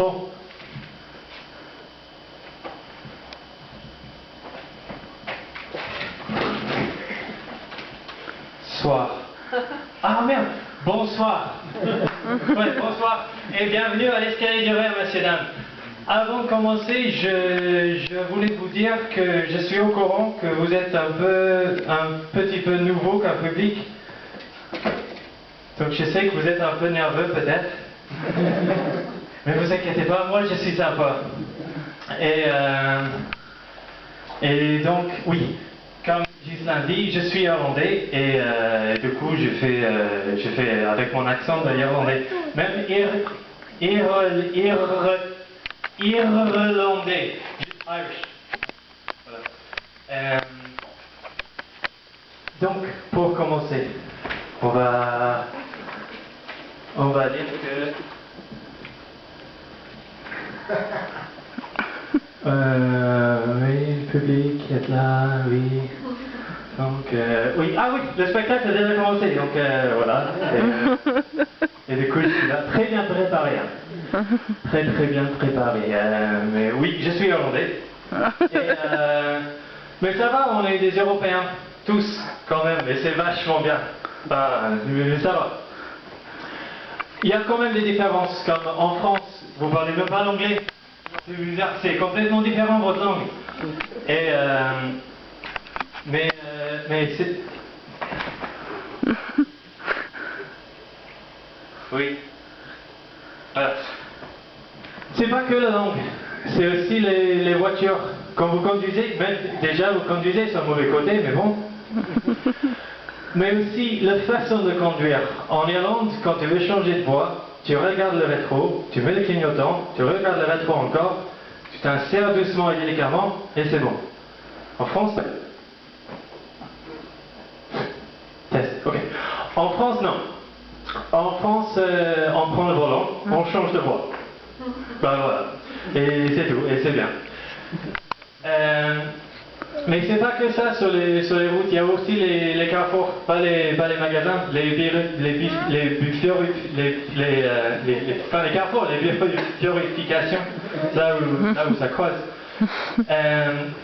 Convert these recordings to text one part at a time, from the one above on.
Bon. Soir. Ah merde. Bonsoir. Ouais, bonsoir et bienvenue à l'escalier du rêve, messieurs dames. Avant de commencer, je voulais vous dire que je suis au courant que vous êtes un petit peu nouveau comme public. Donc je sais que vous êtes un peu nerveux peut-être. Mais vous inquiétez pas, moi je suis sympa. Et donc, oui, comme Ghislain dit, je suis irlandais et du coup je fais avec mon accent de irlandais. Même irlandais, Irish. Voilà. Donc, pour commencer, on va dire que... oui, le public est là, oui. Donc, oui, ah oui, le spectacle a déjà commencé, donc voilà. Et du coup, je suis là, très bien préparé. Hein. Très bien préparé. Mais oui, je suis irlandais. Mais ça va, on est des Européens, tous, quand même, et c'est vachement bien. Mais ça va. Il y a quand même des différences, comme en France, vous parlez même pas l'anglais. C'est complètement différent votre langue. Et mais c'est... Oui. Voilà. C'est pas que la langue, c'est aussi les voitures. Quand vous conduisez, même déjà vous conduisez sur le mauvais côté, mais bon. Mais aussi la façon de conduire. En Irlande, quand tu veux changer de voie, tu regardes le rétro, tu mets le clignotant, tu regardes le rétro encore, tu t'insères doucement et délicatement, et c'est bon. En France, test, ok. En France, non. En France, on prend le volant, on change de voie. Ben voilà. Et c'est tout, et c'est bien. Mais c'est pas que ça sur les routes, il y a aussi les carrefours, pas les magasins, les carrefours, les purifications, là où ça croise.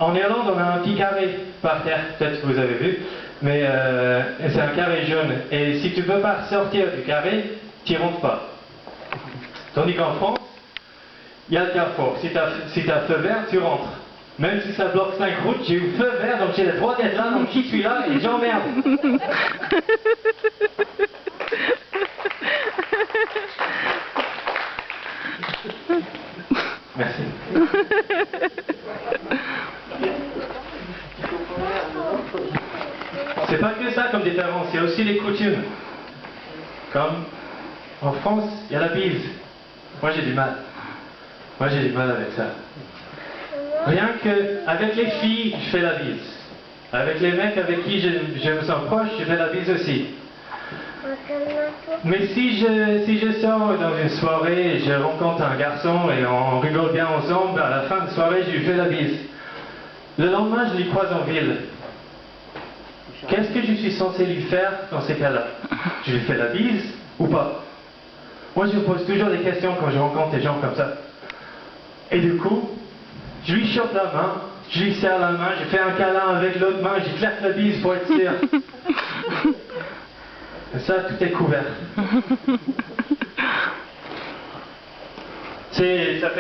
En Irlande, on a un petit carré par terre, peut-être que vous avez vu, mais c'est un carré jaune. Et si tu ne peux pas sortir du carré, tu n'y rentres pas. Tandis qu'en France, il y a le carrefour. Si tu as feu vert, tu rentres. Même si ça bloque 5 routes, j'ai eu feu vert, donc j'ai le droit d'être là, donc qui suis là et j'emmerde. Merci. C'est pas que ça comme différence, il y a aussi les coutumes. Comme en France, il y a la bise. Moi j'ai du mal. Moi j'ai du mal avec ça. Rien que avec les filles, je fais la bise. Avec les mecs avec qui je me sens proche, je fais la bise aussi. Mais si je sors dans une soirée, je rencontre un garçon et on rigole bien ensemble, à la fin de soirée, je lui fais la bise. Le lendemain, je lui croise en ville. Qu'est-ce que je suis censé lui faire dans ces cas-là? Je lui fais la bise ou pas? Moi, je me pose toujours des questions quand je rencontre des gens comme ça. Et du coup, je lui chope la main, je lui serre la main, je fais un câlin avec l'autre main, je claque la bise pour être sûr. Et ça, tout est couvert. Ça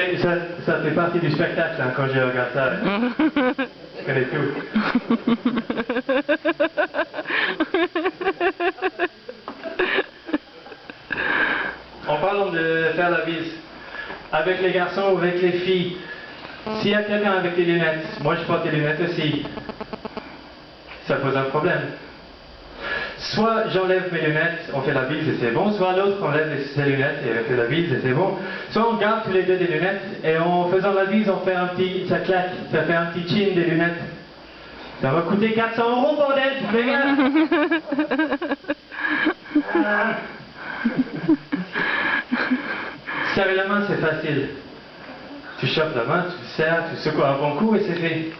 fait partie du spectacle hein, quand je regarde ça. Je connais tout. En parlant de faire la bise, avec les garçons ou avec les filles, s'il y a quelqu'un avec des lunettes, moi je porte des lunettes aussi, ça pose un problème. Soit j'enlève mes lunettes, on fait la bise et c'est bon, soit l'autre enlève ses lunettes et on fait la bise et c'est bon. Soit on garde tous les deux des lunettes et en faisant la bise on fait un petit, ça claque, ça fait un petit chin des lunettes. Ça va coûter 400 € bordel, tu fais gaffe. Serrer la main c'est facile. Tu chopes la main, tu serres, tu secoues un bon coup et c'est fait.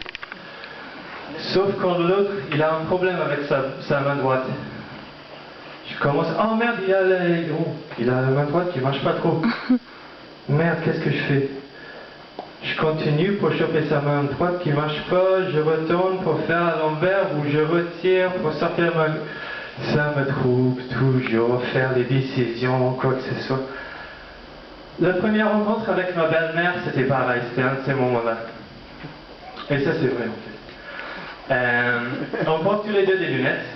Sauf quand l'autre, il a un problème avec sa main droite. Je commence, oh merde, il a la main droite qui marche pas trop. Merde, qu'est-ce que je fais? Je continue pour choper sa main droite qui marche pas, je retourne pour faire à l'envers ou je retire pour sortir ma... Ça me trouble toujours, faire les décisions, quoi que ce soit. La première rencontre avec ma belle-mère, c'était pareil, c'était un de ces moments-là. Et ça, c'est vrai, en fait. On porte tous les deux des lunettes.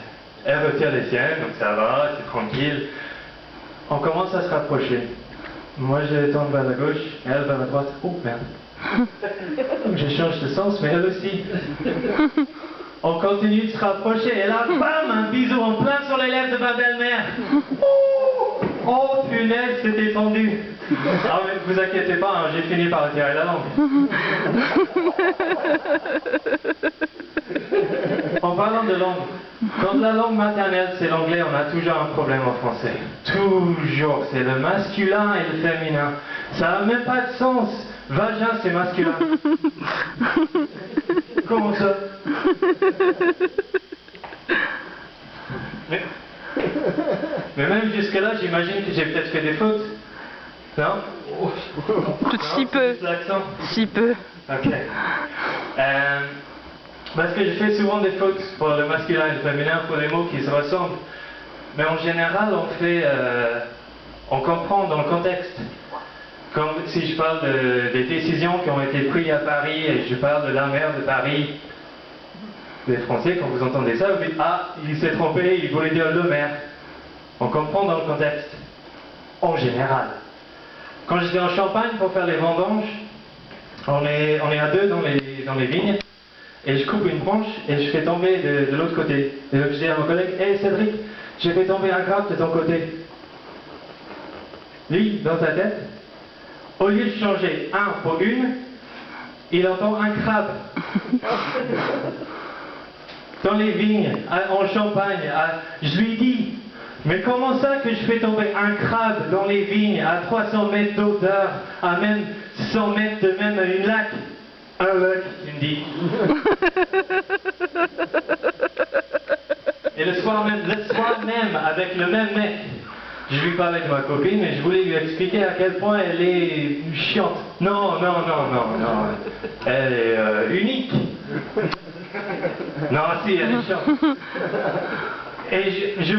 Elle retire les siennes, donc ça va, c'est tranquille. On commence à se rapprocher. Moi, je tourne vers la gauche, elle vers la droite. Oh, merde. Donc, je change de sens, mais elle aussi. On continue de se rapprocher, et là, bam, un bisou en plein sur les lèvres de ma belle-mère. Oh, punaise, c'était tendu. Ah, mais vous inquiétez pas, hein, j'ai fini par retirer la langue. En parlant de langue, quand la langue maternelle c'est l'anglais, on a toujours un problème en français. Toujours, c'est le masculin et le féminin. Ça n'a même pas de sens. Vagin, c'est masculin. Comment ça? Mais même jusque-là, j'imagine que j'ai peut-être fait des fautes. Non? Si peu. L'accent? Si peu. Ok. Parce que je fais souvent des fautes pour le masculin et le féminin, pour les mots qui se ressemblent. Mais en général, on comprend dans le contexte. Comme si je parle des décisions qui ont été prises à Paris et je parle de la maire de Paris. Les Français, quand vous entendez ça, vous dites « Ah, il s'est trompé, il voulait dire le maire ». On comprend dans le contexte. En général. Quand j'étais en Champagne pour faire les vendanges, on est à deux dans les vignes. Et je coupe une branche et je fais tomber de l'autre côté. Et donc je dis à mon collègue, « Hey Cédric, j'ai fait tomber un crabe de ton côté. » Lui, dans sa tête, au lieu de changer un pour une, il entend un crabe. Dans les vignes, en Champagne, je lui dis, « Mais comment ça que je fais tomber un crabe dans les vignes à 300 mètres d'hauteur, à même 100 mètres de même une lac ?» Un lac, il me dit. Et le soir même, avec le même mec, je lui parlais de ma copine et je voulais lui expliquer à quel point elle est chiante. Non. Elle est unique. Non, si, elle est chiante. Et je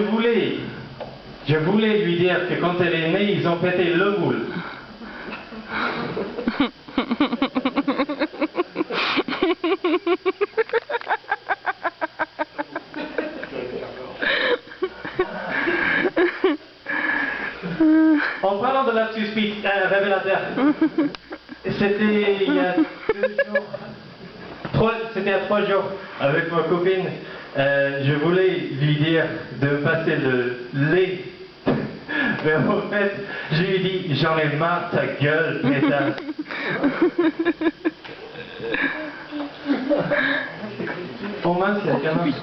voulais lui dire que quand elle est née, ils ont pété le moule. En parlant de lapsus révélateur, c'était il y a 2 jours, c'était à 3 jours, avec ma copine, je voulais lui dire de me passer le lait, mais en fait, je lui ai dit, j'en ai marre de ta gueule, pétasse. On mince, les gamins.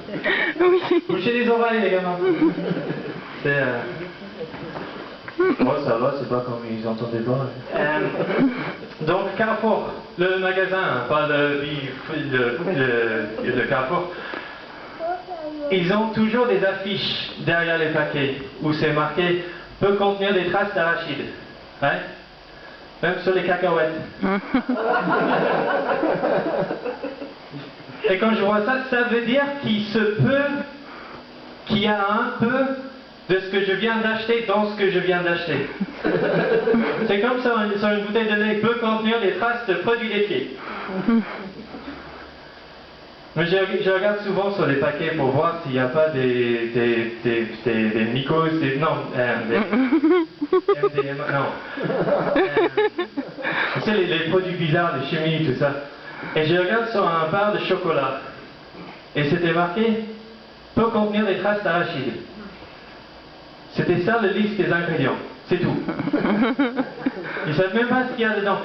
Oui. Bouchez les oreilles, les gamins. C'est... Moi, ça va, c'est pas comme ils entendaient pas. Donc, Carrefour, le magasin, pas le Carrefour, ils ont toujours des affiches derrière les paquets où c'est marqué « peut contenir des traces d'arachide ». Hein? Même sur les cacahuètes. Et quand je vois ça, ça veut dire qu'il y a un peu de ce que je viens d'acheter dans ce que je viens d'acheter. C'est comme ça, sur une bouteille de lait peut contenir des traces de produits laitiers. Mais je regarde souvent sur les paquets pour voir s'il n'y a pas des mycoses, MDMA, non. Tu sais, les produits bizarres de chimie, tout ça. Et je regarde sur un bar de chocolat. Et c'était marqué, peut contenir des traces d'arachide. C'était ça la liste des ingrédients. C'est tout. Ils ne savent même pas ce qu'il y a dedans.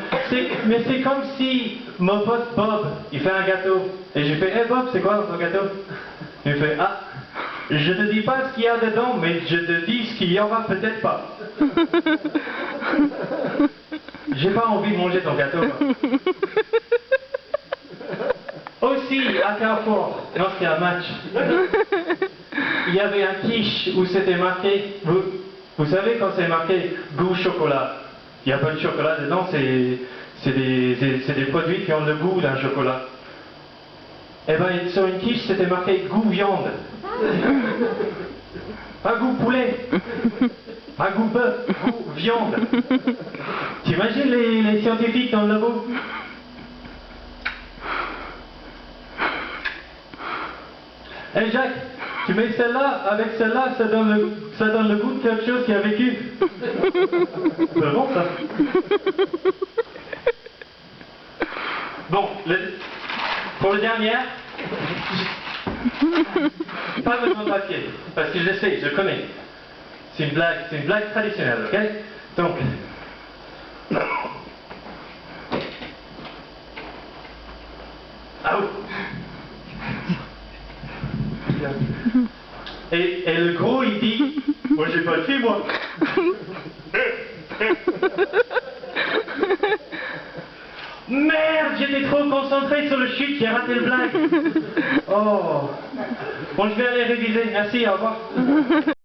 Mais c'est comme si mon pote Bob, il fait un gâteau. Et je fais, hey Bob, c'est quoi dans ton gâteau? Il fait, ah, je te dis pas ce qu'il y a dedans, mais je te dis ce qu'il y aura peut-être pas. J'ai pas envie de manger ton gâteau. Aussi, à Carrefour, lorsqu'il y a un match, il y avait un quiche où c'était marqué, vous savez quand c'est marqué goût chocolat, Il n'y a pas de chocolat dedans, c'est des produits qui ont le goût d'un chocolat. Eh bien, sur une quiche, c'était marqué goût viande. Pas goût poulet. Pas goût bœuf, goût viande. T'imagines les scientifiques dans le labo? Hey Jacques, tu mets celle-là, avec celle-là, ça donne le goût de quelque chose qui a vécu. C'est bon ça. Bon, pour le dernier, pas besoin de papier, parce que je sais, je connais. C'est une blague traditionnelle, ok? Donc, ah oui. Et le gros il dit, moi j'ai pas de fille moi. Merde, j'étais trop concentré sur le chute, j'ai raté le blague. Oh. Bon, je vais aller réviser. Merci, au revoir.